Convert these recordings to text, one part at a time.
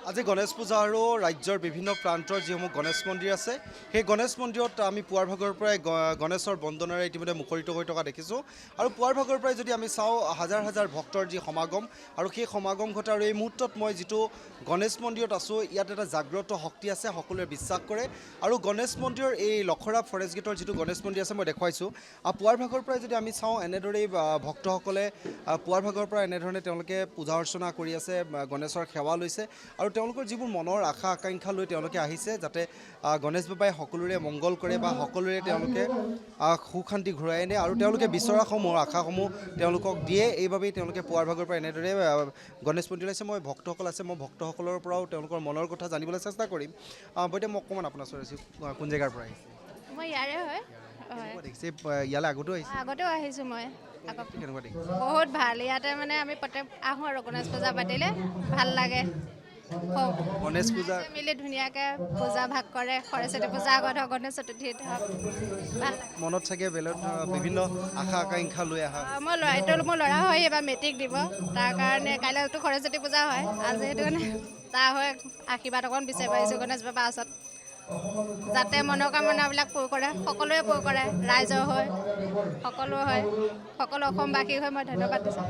আজি গণেশ পূজা আৰু ৰাজ্যৰ বিভিন্ন প্ৰান্তৰ যিসমূহ গণেশ মন্দিৰ আছে সেই গণেশ মন্দিৰত আমি পুৱাৰ ভাগৰ পৰাই গণেশৰ বন্দনাৰে ইতিমধ্যে মুখৰিত হৈ থকা দেখিছোঁ আৰু পুৱাৰ ভাগৰ পৰাই যদি আমি চাওঁ হাজাৰ হাজাৰ ভক্তৰ যি সমাগম আৰু সেই সমাগম ঘটে আৰু এই মুহূৰ্তত মই যিটো গণেশ মন্দিৰত আছোঁ ইয়াত এটা জাগ্ৰত শক্তি আছে সকলোৱে বিশ্বাস কৰে আৰু গণেশ মন্দিৰৰ এই লখৰা ফৰেষ্ট গেটৰ যিটো গণেশ মন্দিৰ আছে মই দেখুৱাইছোঁ পুৱাৰ ভাগৰ পৰাই যদি আমি চাওঁ এনেদৰেই ভক্তসকলে পুৱাৰ ভাগৰ পৰা এনেধৰণে তেওঁলোকে পূজা অৰ্চনা কৰি আছে গণেশৰ সেৱা লৈছে আৰু তেওঁলোকৰ যিবোৰ মনৰ আশা আকাংক্ষা লৈ তেওঁলোকে আহিছে যাতে গণেশ বাবাই সকলোৰে মংগল কৰে বা সকলোৰে তেওঁলোকে সুখ শান্তি ঘূৰাই আনে আৰু তেওঁলোকে বিচৰাসমূহ আশাসমূহ তেওঁলোকক দিয়ে এইবাবেই তেওঁলোকে পুৱাৰ ভাগৰ পৰা এনেদৰে গণেশ মন্দিৰ আছে মই ভক্তসকল আছে মই ভক্তসকলৰ পৰাও তেওঁলোকৰ মনৰ কথা জানিবলৈ চেষ্টা কৰিম বৈতে মই অকণমান আপোনাৰ ওচৰত আছোঁ কোন জেগাৰ পৰা আহিছে মই ইয়াৰে হয় দেখিছে ইয়ালৈ আগতেও আহিছে আগতেও আহিছোঁ মই কেনেকুৱা দেখিছে বহুত ভাল ইয়াতে মানে আমি প্ৰত্যেক আহোঁ আৰু গণেশ পূজা পাতিলে ভাল লাগে গণেশ পূজা মিলি ধুনীয়াকৈ পূজা ভাগ কৰে সৰস্বতী পূজা আগত হওক গণেশ চতুৰ্থীত হওক ভাল লাগে মনত চাগে বেলেগ বিভিন্ন আশা আকাংক্ষা লৈ আহা মোৰ ল'ৰা হয় এইবাৰ মেট্ৰিক দিব তাৰ কাৰণে কাইলৈতো সৰস্বতী পূজা হয় আজি সেইটো কাৰণে তাৰ হৈ আশীৰ্বাদ অকণ বিচাৰি পাৰিছোঁ গণেশ বাবাৰ ওচৰত যাতে মনোকামনাবিলাক পূৰ কৰে সকলোৱে পূৰ কৰে ৰাইজৰ হৈ সকলো হয় সকলো অসমবাসী হৈ মই ধন্যবাদ দিছোঁ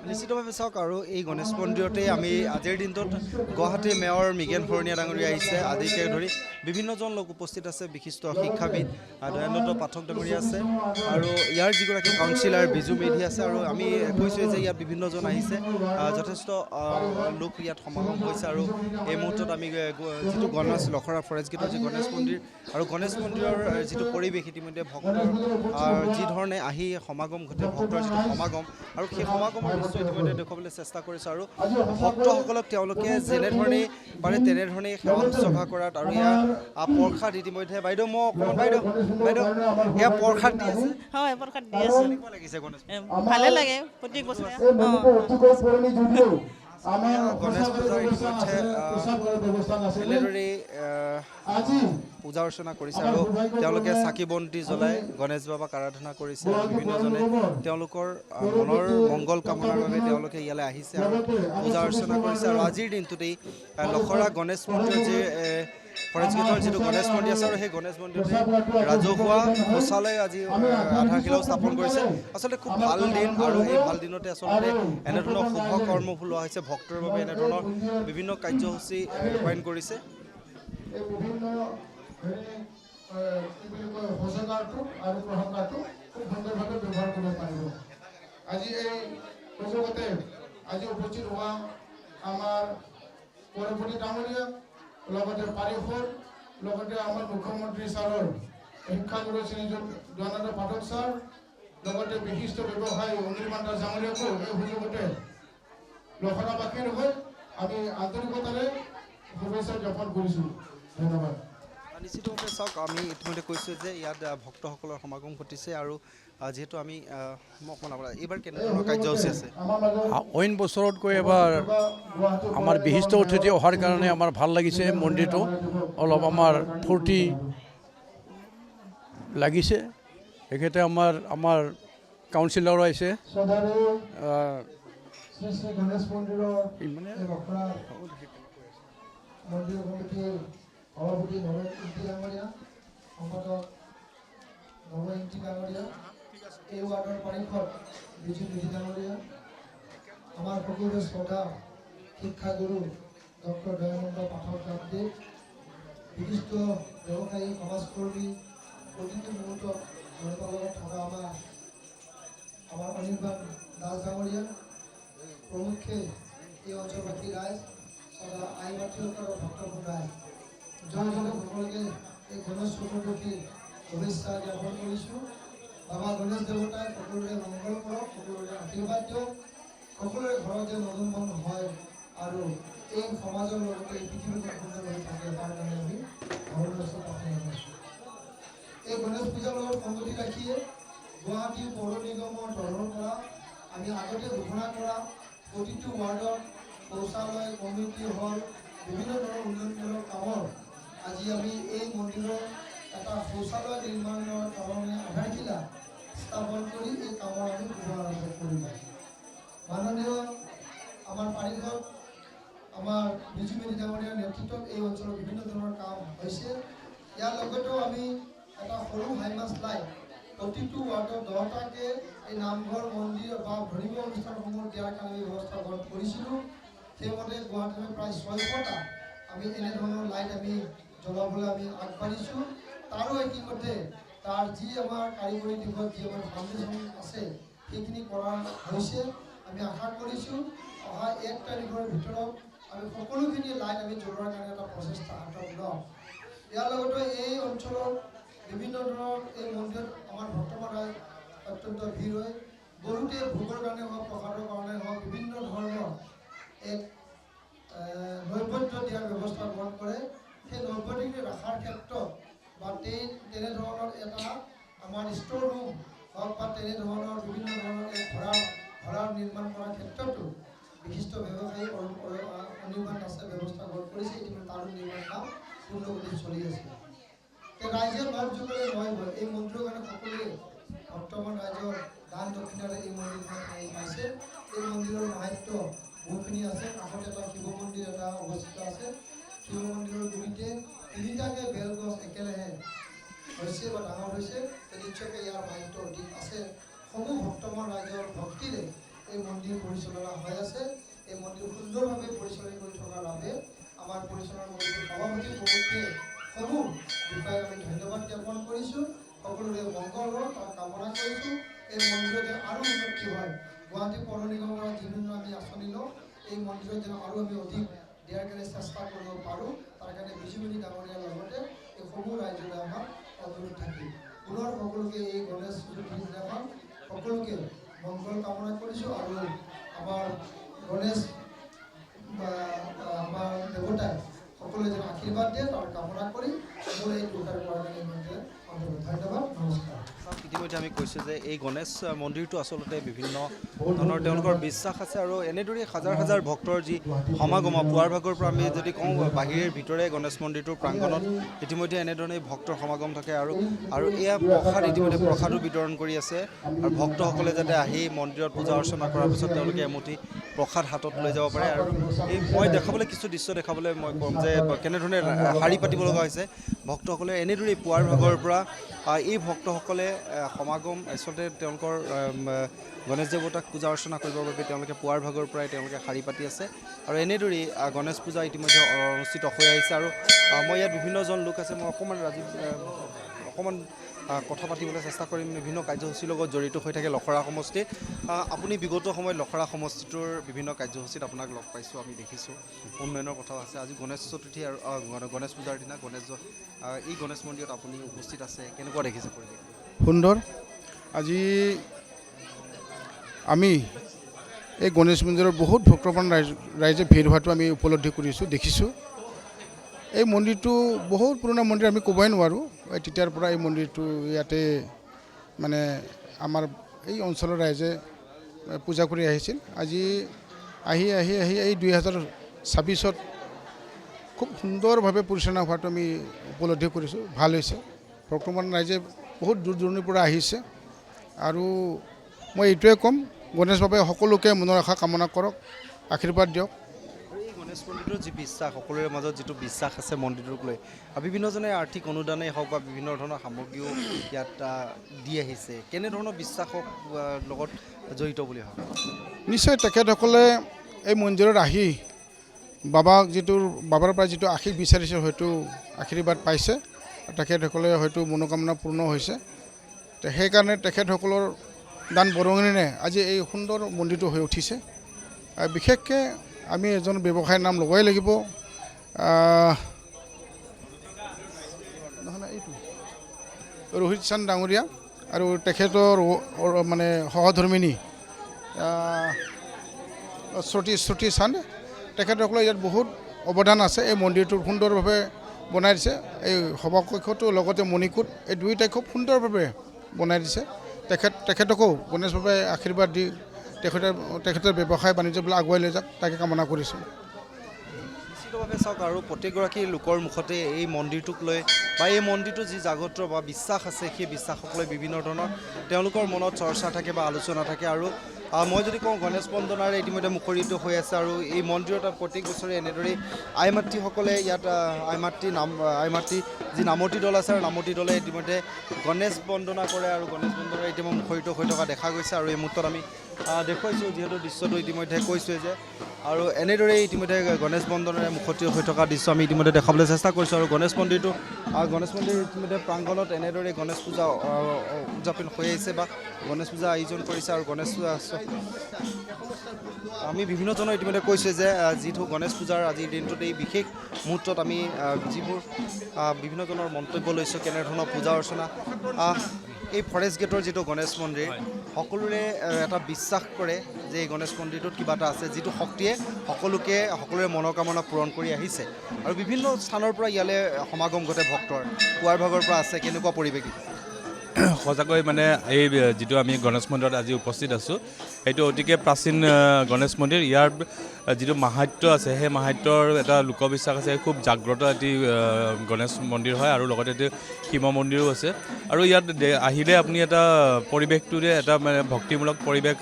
নিশ্চিতভাৱে চাওক আৰু এই গণেশ মন্দিৰতে আমি আজিৰ দিনটোত গুৱাহাটীৰ মেয়ৰ মৃগেন ভৰণীয়া ডাঙৰীয়া আহিছে আদিকে ধৰি বিভিন্নজন লোক উপস্থিত আছে বিশিষ্ট শিক্ষাবিদ দয়ানন্দ পাঠক ডাঙৰীয়া আছে আৰু ইয়াৰ যিগৰাকী কাউন্সিলাৰ বিজু মেধি আছে আৰু আমি কৈছোঁ যে ইয়াত বিভিন্নজন আহিছে যথেষ্ট লোক ইয়াত সমাগম হৈছে আৰু এই মুহূৰ্তত আমি যিটো গণেশ লখৰা ফৰেষ্ট গেটৰ যি গণেশ মন্দিৰ আৰু গণেশ মন্দিৰৰ যিটো পৰিৱেশ ইতিমধ্যে ভক্তৰ যি ধৰণে আহি সমাগম ঘটে ভক্তৰ যিটো সমাগম আৰু সেই সমাগমৰ দৃশ্য ইতিমধ্যে দেখুৱাবলৈ চেষ্টা কৰিছে আৰু ভক্তসকলক তেওঁলোকে যেনেধৰণে পাৰে তেনেধৰণে সেৱা শুশ্ৰূষা কৰাত আৰু ইয়াৰ প্ৰসাদ ইতিমধ্যে বাইদেউ মই অকণমান বাইদেউ এয়া প্ৰসাদ দি আছে হয় প্ৰসাদ দি আছে কেনেকুৱা লাগিছে গণেশ ভালে লাগে প্ৰত্যেক বছৰে গণেশ পূজাৰ ইতিমধ্যে এনেদৰেই পূজা অৰ্চনা কৰিছে আৰু তেওঁলোকে চাকি বন্তি জ্বলাই গণেশ বাবাক আৰাধনা কৰিছে আৰু বিভিন্নজনে তেওঁলোকৰ মনৰ মংগল কামনাৰ বাবে তেওঁলোকে ইয়ালৈ আহিছে আৰু পূজা অৰ্চনা কৰিছে আৰু আজিৰ দিনটোতেই লখৰা গণেশ মন্দিৰৰ যি ফৰেষ্ট গেটৰ যিটো গণেশ মন্দিৰ আছে আৰু সেই গণেশ মন্দিৰতে ৰাজহুৱা শৌচালয় আজি আধাৰশিলাও স্থাপন কৰিছে আচলতে খুব ভাল দিন আৰু এই ভাল দিনতে আচলতে এনেধৰণৰ শুভ কৰ্মবোৰ লোৱা হৈছে ভক্তৰ বাবে এনেধৰণৰ বিভিন্ন কাৰ্যসূচী ৰূপায়ণ কৰিছে শৌচাগাৰটো আৰু প্ৰসাদটো খুব সুন্দৰভাৱে ব্যৱহাৰ কৰিব পাৰিব আজি এই সুযোগতে আজি উপস্থিত হোৱা আমাৰ পৌৰপতি ডাঙৰীয়া লগতে পাৰিষদ লগতে আমাৰ মুখ্যমন্ত্ৰী ছাৰৰ শিক্ষাগুৰু শ্ৰীযুত দয়ানন্দ পাঠক ছাৰ লগতে বিশিষ্ট ব্যৱসায়ী অনিৰ্বাণ দাস ডাঙৰীয়াকো এই সুযোগতে লখৰাবাসীৰ হৈ আমি আন্তৰিকতাৰে শুভেচ্ছা জ্ঞাপন কৰিছোঁ ধন্যবাদ নিশ্চিতভাৱে চাওক আমি ইতিমধ্যে কৈছোঁ যে ইয়াত ভক্তসকলৰ সমাগম ঘটিছে আৰু যিহেতু আমি এইবাৰ কেনেধৰণৰ কাৰ্যসূচী আছে অইন বছৰতকৈ এবাৰ আমাৰ বিশিষ্ট অতিথি অহাৰ কাৰণে আমাৰ ভাল লাগিছে মন্দিৰটো অলপ আমাৰ ফূৰ্তি লাগিছে তেখেতে আমাৰ কাউন্সিলৰো আহিছে সভাপতি নৱেন ইণ্টি ডাঙৰীয়া সম্পাদক নৱ ইণ্টি ডাঙৰীয়া এই ৱাৰ্ডৰ পাৰিষদ বিজু মেধি ডাঙৰীয়া আমাৰ সকলোৰে শ্ৰদ্ধা শিক্ষাগুৰু ডক্টৰ দয়ানন্দ পাঠক ডাঙৰীয়া বিশিষ্ট ব্যৱসায়ী সমাজকৰ্মী প্ৰতিটো মুহূৰ্তত জনতাৰ লগত থকা আমাৰ অনিৰ্বাণ দাস ডাঙৰীয়া প্ৰমুখ্যে এই অঞ্চলবাসী ৰাইজ সদা আই মাতৃসকলৰ ভক্তবোৰ ৰাইজ সকলোকে এই গণেশ চতুৰ্থীৰ শুভেচ্ছা জ্ঞাপন কৰিছোঁ বাবা গণেশ দেৱতাই সকলোৰে মংগল কৰক সকলোৰে আশীৰ্বাদ দিয়ক সকলোৰে ঘৰত যে নতুন মন হয় আৰু এই সমাজৰ লগতে এই পৃথিৱীখন সুন্দৰ হৈ থাকে তাৰ কাৰণে আমি ভগৱানৰ ওচৰত প্ৰাৰ্থনা কৰিছোঁ এই গণেশ পূজাৰ লগত সংগতি ৰাখিয়ে গুৱাহাটী পৌৰ নিগমৰ তৰফৰ পৰা আমি আগতে ঘোষণা কৰা প্ৰতিটো ৱাৰ্ডত শৌচালয় কমিউনিটি হল বিভিন্ন ধৰণৰ উন্নয়নমূলক কামৰ আজি আমি এই মন্দিৰৰ এটা শৌচালয় নিৰ্মাণৰ কাৰণে আধাৰশিলা স্থাপন কৰি এই কামৰ আমি শুভ আৰম্ভ কৰিম মাননীয় আমাৰ পাৰিষদ আমাৰ বিজু মেধি ডাঙৰীয়াৰ নেতৃত্বত এই অঞ্চলৰ বিভিন্ন ধৰণৰ কাম হৈছে। ইয়াৰ লগতেও আমি এটা সৰু হাইমাছ লাইট প্ৰতিটো ৱাৰ্ডত 10টাকৈ এই নামঘৰ মন্দিৰ বা ধৰ্মীয় অনুষ্ঠানসমূহ দিয়াৰ কাৰণে ব্যৱস্থা গ্ৰহণ কৰিছিলোঁ। সেইমতে গুৱাহাটীত প্ৰায় 600টা আমি এনেধৰণৰ লাইট আমি জ্বলাবলৈ আমি আগবাঢ়িছোঁ। তাৰো ইতিমধ্যে তাৰ যি আমাৰ কাৰিকৰী দিশত যি আমাৰ ফাউণ্ডেশ্যন আছে সেইখিনি কৰা হৈছে। আমি আশা কৰিছোঁ অহা 1 তাৰিখৰ ভিতৰত আমি সকলোখিনি লাইট আমি জ্বলোৱাৰ কাৰণে এটা প্ৰচেষ্টা হাতত ল'ম। ইয়াৰ লগতে এই অঞ্চলৰ বিভিন্ন ধৰণৰ এই মন্দিৰত আমাৰ ভক্তমানৰ অত্যন্ত ভিৰ হয়। বহুতে ভোগৰ কাৰণে হওক প্ৰসাদৰ কাৰণে হওক বিভিন্ন ধৰণৰ এক নৈবদ্য দিয়াৰ ব্যৱস্থা গ্ৰহণ কৰে। সেই নৈবদ্যখিনি ৰখাৰ ক্ষেত্ৰত বা তেনেধৰণৰ এটা আমাৰ ষ্ট'ৰ ৰুম হওক বা তেনেধৰণৰ বিভিন্ন ধৰণৰ এক ভঁৰাল নিৰ্মাণ কৰাৰ ক্ষেত্ৰতো বিশিষ্ট ব্যৱসায়ী অনিৰ্বাণ দাসে ব্যৱস্থা গ্ৰহণ কৰিছে। ইতিমধ্যে তাৰো নিৰ্মাণ কাম পূৰ্ণগতিত চলি আছে। ৰাইজে নখ যোগেৰে নহয় এই মন্দিৰৰ কাৰণে সকলোৱে বৰ্তমান ৰাইজৰ দান দক্ষিণাৰে এই মন্দিৰখন পাইছে। এই মন্দিৰৰ মাহাত্য বহুখিনি আছে। কাষত এটা শিৱ মন্দিৰ এটা অৱস্থিত আছে। শিৱ মন্দিৰৰ গুৰিতে 3টাকৈ বেলগছ একেলগে হৈছে বা ডাঙৰ হৈছে। নিশ্চয়কৈ ইয়াৰ মাহাত্য অধিক আছে। সমূহ ভক্তমান ৰাইজৰ ভক্তিৰে এই মন্দিৰ পৰিচালনা হৈ আছে। এই মন্দিৰ সুন্দৰভাৱে পৰিচালনা কৰি থকাৰ বাবে আমাৰ পৰিচালনা কমিটিৰ সভাপতি প্ৰমুখ্যে সমূহ বিষয়াক আমি ধন্যবাদ জ্ঞাপন কৰিছোঁ। সকলোৰে মংগল হওক তাৰ কামনা কৰিছোঁ। এই মন্দিৰত আৰু উন্নতি হয়। গুৱাহাটী পৌৰ নিগমৰ যিকোনো আমি আঁচনি লওঁ এই মন্দিৰত যেন আৰু আমি অধিক দিয়াৰ কাৰণে চেষ্টা কৰিব পাৰোঁ। তাৰ কাৰণে বিজু মেধি ডাঙৰীয়াৰ লগতে এই সমূহ ৰাইজলৈ আমাৰ অনুৰোধ থাকিল। পুনৰ সকলোকে এই গণেশ চতুৰ্থীৰ দিনাখন সকলোকে মংগল কামনা কৰিছোঁ। আৰু আমাৰ গণেশ আমাৰ দেৱতাই সকলোৱে যেন আশীৰ্বাদ দিয়ে তাৰ কামনা কৰি মোৰ এই দুষাৰ কৰাৰ কাৰণে ধন্যবাদ। নমস্কাৰ। ইতিমধ্যে আমি কৈছোঁ যে এই গণেশ মন্দিৰটো আচলতে বিভিন্ন ধৰণৰ তেওঁলোকৰ বিশ্বাস আছে আৰু এনেদৰে হাজাৰ হাজাৰ ভক্তৰ যি সমাগম পুৱাৰ ভাগৰ পৰা আমি যদি কওঁ বাহিৰে ভিতৰে গণেশ মন্দিৰটোৰ প্ৰাংগণত ইতিমধ্যে এনেধৰণে ভক্তৰ সমাগম থাকে আৰু এয়া প্ৰসাদ ইতিমধ্যে প্ৰসাদো বিতৰণ কৰি আছে। আৰু ভক্তসকলে যাতে আহি মন্দিৰত পূজা অৰ্চনা কৰাৰ পিছত তেওঁলোকে এমুঠি প্ৰসাদ হাতত লৈ যাব পাৰে। আৰু এই মই দেখাবলৈ কিছু দৃশ্য দেখাবলৈ মই ক'ম যে কেনেধৰণে শাৰী পাতিব লগা হৈছে। ভক্তসকলে এনেদৰেই পুৱাৰ ভাগৰ পৰা এই ভক্তসকলে সমাগম আচলতে তেওঁলোকৰ গণেশ দেৱতাক পূজা অৰ্চনা কৰিবৰ বাবে তেওঁলোকে পুৱাৰ ভাগৰ পৰাই তেওঁলোকে শাৰী পাতি আছে। আৰু এনেদৰেই গণেশ পূজা ইতিমধ্যে অনুষ্ঠিত হৈ আহিছে। আৰু মই ইয়াত বিভিন্নজন লোক আছে। মই অকণমান কথা পাতিবলৈ চেষ্টা কৰিম। বিভিন্ন কাৰ্যসূচীৰ লগত জড়িত হৈ থাকে লখৰা সমষ্টিত। আপুনি বিগত সময়ত লখৰা সমষ্টিটোৰ বিভিন্ন কাৰ্যসূচীত আপোনাক লগ পাইছোঁ, আমি দেখিছোঁ উন্নয়নৰ কথাও আছে। আজি গণেশ চতুৰ্থী আৰু গণেশ পূজাৰ দিনা এই গণেশ মন্দিৰত আপুনি উপস্থিত আছে, কেনেকুৱা দেখিছে পৰিৱেশ? সুন্দৰ। আজি আমি এই গণেশ মন্দিৰৰ বহুত ভক্তপ্ৰাণ ৰাইজে ভিৰ হোৱাটো আমি উপলব্ধি কৰিছোঁ, দেখিছোঁ। এই মন্দিৰটো বহুত পুৰণা মন্দিৰ, আমি ক'বই নোৱাৰোঁ। তেতিয়াৰ পৰা এই মন্দিৰটো ইয়াতে মানে আমাৰ এই অঞ্চলৰ ৰাইজে পূজা কৰি আহিছিল। আজি আহি এই 2026ত খুব সুন্দৰভাৱে পৰিচালনা হোৱাটো আমি উপলব্ধি কৰিছোঁ। ভাল হৈছে। ভক্তপ্ৰাণ ৰাইজে বহুত দূৰ দূৰণিৰ পৰা আহিছে। আৰু মই এইটোৱে ক'ম, গণেশ বাবাই সকলোকে মনৰ আশা কামনা কৰক, আশীৰ্বাদ দিয়ক। এই গণেশ মন্দিৰটোৰ যি বিশ্বাস, সকলোৰে মাজত যিটো বিশ্বাস আছে মন্দিৰটোক লৈ, বিভিন্নজনে আৰ্থিক অনুদানেই হওক বা বিভিন্ন ধৰণৰ সামগ্ৰীও ইয়াত দি আহিছে, কেনেধৰণৰ বিশ্বাসক লগত জড়িত বুলি ভাবে? নিশ্চয় তেখেতসকলে এই মন্দিৰত আহি বাবাৰ পৰা যিটো আশীষ বিচাৰিছে হয়তো আশীৰ্বাদ পাইছে। তেখেতসকলে হয়তো মনোকামনা পূৰ্ণ হৈছে। সেইকাৰণে তেখেতসকলৰ দান বৰঙণিৰে আজি এই সুন্দৰ মন্দিৰটো হৈ উঠিছে। বিশেষকৈ আমি এজন ব্যৱসায়ীৰ নাম ল'বই লাগিব, এইটো ৰোহিত চান্দ ডাঙৰীয়া আৰু তেখেতৰ মানে সহধৰ্মিনী শ্ৰুতি চান্দ। তেখেতসকলৰ ইয়াত বহুত অৱদান আছে। এই মন্দিৰটো সুন্দৰভাৱে বনাই দিছে। এই সভাকক্ষটো লগতে মণিকূট এই দুয়োটাই খুব সুন্দৰভাৱে বনাই দিছে। তেখেতকো গণেশ বাবাই আশীৰ্বাদ দি তেখেতৰ ব্যৱসায় বাণিজ্যবিলাক আগুৱাই লৈ যাওক, তাকে কামনা কৰিছোঁ। নিশ্চিতভাৱে চাওক, আৰু প্ৰত্যেকগৰাকী লোকৰ মুখতে এই মন্দিৰটোক লৈ বা এই মন্দিৰটো যি জাগ্ৰত বা বিশ্বাস আছে সেই বিশ্বাসক লৈ বিভিন্ন ধৰণৰ তেওঁলোকৰ মনত চৰ্চা থাকে বা আলোচনা থাকে আৰু মই যদি কওঁ গণেশ বন্দনাৰে ইতিমধ্যে মুখৰিত হৈ আছে আৰু এই মন্দিৰত প্ৰত্যেক বছৰে এনেদৰেই আই মাতৃসকলে ইয়াত আই মাতৃ যি নামতি দল আছে আৰু নামতি দলে ইতিমধ্যে গণেশ বন্দনা কৰে আৰু গণেশ বন্দনাৰে ইতিমধ্যে মুখৰিত হৈ থকা দেখা গৈছে আৰু এই মুহূৰ্তত আমি দেখুৱাইছোঁ যিহেতু দৃশ্যটো ইতিমধ্যে কৈছোঁৱে যে আৰু এনেদৰেই ইতিমধ্যে গণেশ বন্দনাৰে মুখৰিত হৈ থকা দৃশ্য আমি ইতিমধ্যে দেখাবলৈ চেষ্টা কৰিছোঁ আৰু গণেশ মন্দিৰ ইতিমধ্যে প্ৰাংগণত এনেদৰে গণেশ পূজা উদযাপন হৈ আহিছে বা গণেশ পূজা আয়োজন কৰিছে আৰু গণেশ পূজা আমি বিভিন্নজনৰ ইতিমধ্যে কৈছে যে যিটো গণেশ পূজাৰ আজিৰ দিনটোত এই বিশেষ মুহূৰ্তত আমি যিবোৰ বিভিন্নজনৰ মন্তব্য লৈছোঁ কেনেধৰণৰ পূজা অৰ্চনা এই ফৰেষ্ট গেটৰ যিটো গণেশ মন্দিৰ সকলোৰে এটা বিশ্বাস কৰে যে এই গণেশ মন্দিৰটোত কিবা এটা আছে যিটো শক্তিয়ে সকলোৰে মনোকামনা পূৰণ কৰি আহিছে আৰু বিভিন্ন স্থানৰ পৰা ইয়ালৈ সমাগম ঘটে ভক্তৰ পুৱাৰ ভাগৰ পৰা আছে কেনেকুৱা পৰিৱেশ সঁচাকৈ মানে এই যিটো আমি গণেশ মন্দিৰত আজি উপস্থিত আছোঁ সেইটো অতিকে প্ৰাচীন গণেশ মন্দিৰ ইয়াৰ যিটো মাহাত্য আছে সেই মাহাত্যৰ এটা লোকবিশ্বাস আছে খুব জাগ্ৰত এটি গণেশ মন্দিৰ হয় আৰু লগতে এটি শিৱ মন্দিৰো আছে আৰু ইয়াত আহিলে আপুনি এটা পৰিৱেশটোৰে এটা মানে ভক্তিমূলক পৰিৱেশ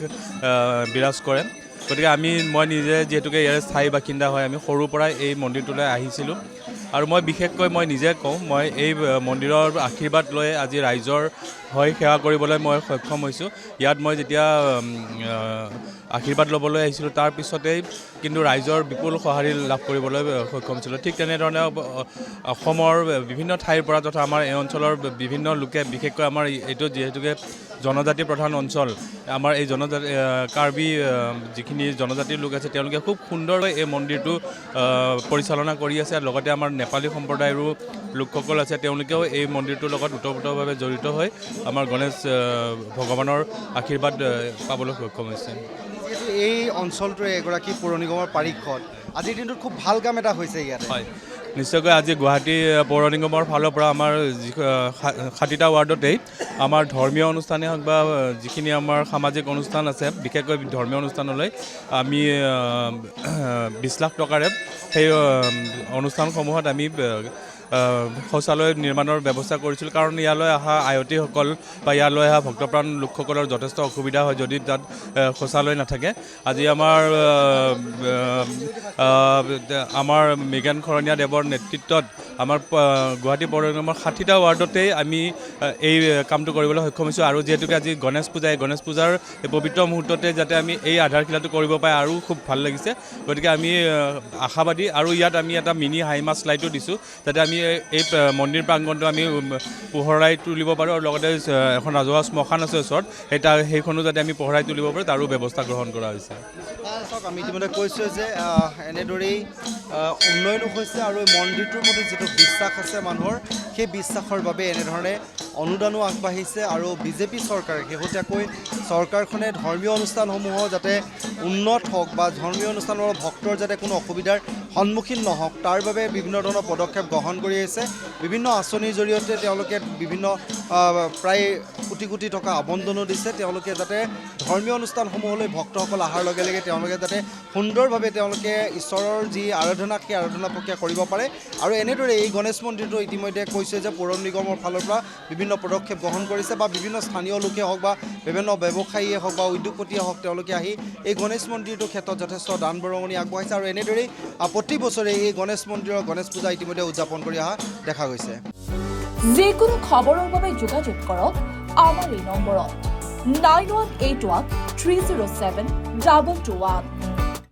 বিৰাজ কৰে গতিকে মই নিজে যিহেতুকে ইয়াৰে স্থায়ী বাসিন্দা হয় আমি সৰুৰ পৰাই এই মন্দিৰটোলৈ আহিছিলোঁ আৰু মই বিশেষকৈ মই নিজে কওঁ মই এই মন্দিৰৰ আশীৰ্বাদ লৈ আজি ৰাইজৰ হৈ সেৱা কৰিবলৈ মই সক্ষম হৈছোঁ ইয়াত মই যেতিয়া আশীৰ্বাদ ল'বলৈ আহিছিলোঁ তাৰ পিছতেই কিন্তু ৰাইজৰ বিপুল সঁহাৰি লাভ কৰিবলৈ সক্ষম হৈছিলোঁ ঠিক তেনেধৰণে অসমৰ বিভিন্ন ঠাইৰ পৰা তথা আমাৰ এই অঞ্চলৰ বিভিন্ন লোকে বিশেষকৈ আমাৰ এইটো যিহেতুকে জনজাতি প্ৰধান অঞ্চল আমাৰ এই কাৰ্বি যিখিনি জনজাতিৰ লোক আছে তেওঁলোকে খুব সুন্দৰকৈ এই মন্দিৰটো পৰিচালনা কৰি আছে আৰু লগতে আমাৰ নেপালী সম্প্ৰদায়ৰো লোকসকল আছে তেওঁলোকেও এই মন্দিৰটোৰ লগত ওতঃপ্ৰোতভাৱে জড়িত হৈ আমাৰ গণেশ ভগৱানৰ আশীৰ্বাদ পাবলৈ সক্ষম হৈছে যিহেতু এই অঞ্চলটোৰে এগৰাকী পৌৰ নিগমৰ পাৰিষদ আজিৰ দিনটোত খুব ভাল কাম এটা হৈছে ইয়াত হয় নিশ্চয়কৈ আজি গুৱাহাটী পৌৰ নিগমৰ ফালৰ পৰা আমাৰ 60টা ৱাৰ্ডতেই আমাৰ ধৰ্মীয় অনুষ্ঠানেই হওক বা যিখিনি আমাৰ সামাজিক অনুষ্ঠান আছে বিশেষকৈ ধৰ্মীয় অনুষ্ঠানলৈ আমি 20 লাখ টকাৰে সেই অনুষ্ঠানসমূহত আমি শৌচালয় নিৰ্মাণৰ ব্যৱস্থা কৰিছিলোঁ কাৰণ ইয়ালৈ অহা আয়তীসকল বা ইয়ালৈ অহা ভক্তপ্ৰাণ লোকসকলৰ যথেষ্ট অসুবিধা হয় যদি তাত শৌচালয় নাথাকে আজি আমাৰ মৃগেন শৰণীয়া দেৱৰ নেতৃত্বত আমাৰ গুৱাহাটী পৌৰ নিগমৰ 60টা ৱাৰ্ডতেই আমি এই কামটো কৰিবলৈ সক্ষম হৈছোঁ আৰু যিহেতুকে আজি গণেশ পূজাৰ এই পবিত্ৰ মুহূৰ্ততে যাতে আমি এই আধাৰশিলাটো কৰিব পাৰে আৰু খুব ভাল লাগিছে গতিকে আমি আশাবাদী আৰু ইয়াত আমি এটা মিনি হাইমাছ লাইটো দিছোঁ যাতে আমি এই মন্দিৰ প্ৰাংগণটো আমি পোহৰাই তুলিব পাৰোঁ আৰু লগতে এখন ৰাজহুৱা শ্মশান আছে ওচৰত সেইখনো যাতে আমি পোহৰাই তুলিব পাৰোঁ তাৰো ব্যৱস্থা গ্ৰহণ কৰা হৈছে চাওক আমি ইতিমধ্যে কৈছোঁ যে এনেদৰেই উন্নয়নো হৈছে আৰু এই মন্দিৰটোৰ প্ৰতি যিটো বিশ্বাস আছে মানুহৰ সেই বিশ্বাসৰ বাবে এনেধৰণে অনুদানো আগবাঢ়িছে আৰু বিজেপি চৰকাৰে শেহতীয়াকৈ চৰকাৰখনে ধৰ্মীয় অনুষ্ঠানসমূহ যাতে উন্নত হওক বা ধৰ্মীয় অনুষ্ঠানৰ ভক্তৰ যাতে কোনো অসুবিধাৰ সন্মুখীন নহওক তাৰ বাবে বিভিন্ন ধৰণৰ পদক্ষেপ গ্ৰহণ কৰি আহিছে বিভিন্ন আঁচনিৰ জৰিয়তে তেওঁলোকে বিভিন্ন প্ৰায় কোটি টকা আবণ্টনো দিছে তেওঁলোকে যাতে ধৰ্মীয় অনুষ্ঠানসমূহলৈ ভক্তসকল অহাৰ লগে লগে তেওঁলোকে যাতে সুন্দৰভাৱে তেওঁলোকে ঈশ্বৰৰ যি আৰাধনা সেই আৰাধনা প্ৰক্ৰিয়া কৰিব পাৰে আৰু এনেদৰে এই গণেশ মন্দিৰটো ইতিমধ্যে কৈছে যে পৌৰ নিগমৰ ফালৰ পৰা বিভিন্ন পদক্ষেপ গ্ৰহণ কৰিছে বা বিভিন্ন স্থানীয় লোকে হওক বা বিভিন্ন ব্যৱসায়ীয়ে হওক বা উদ্যোগপতিয়ে হওক তেওঁলোকে আহি এই গণেশ মন্দিৰটোৰ ক্ষেত্ৰত যথেষ্ট দান বৰঙণি আগবঢ়াইছে আৰু এনেদৰেই প্ৰতি বছৰে এই গণেশ মন্দিৰৰ গণেশ পূজা ইতিমধ্যে উদযাপন কৰি অহা দেখা গৈছে যিকোনো খবৰৰ বাবে যোগাযোগ কৰক আমাৰ এই নম্বৰত 9181 307 221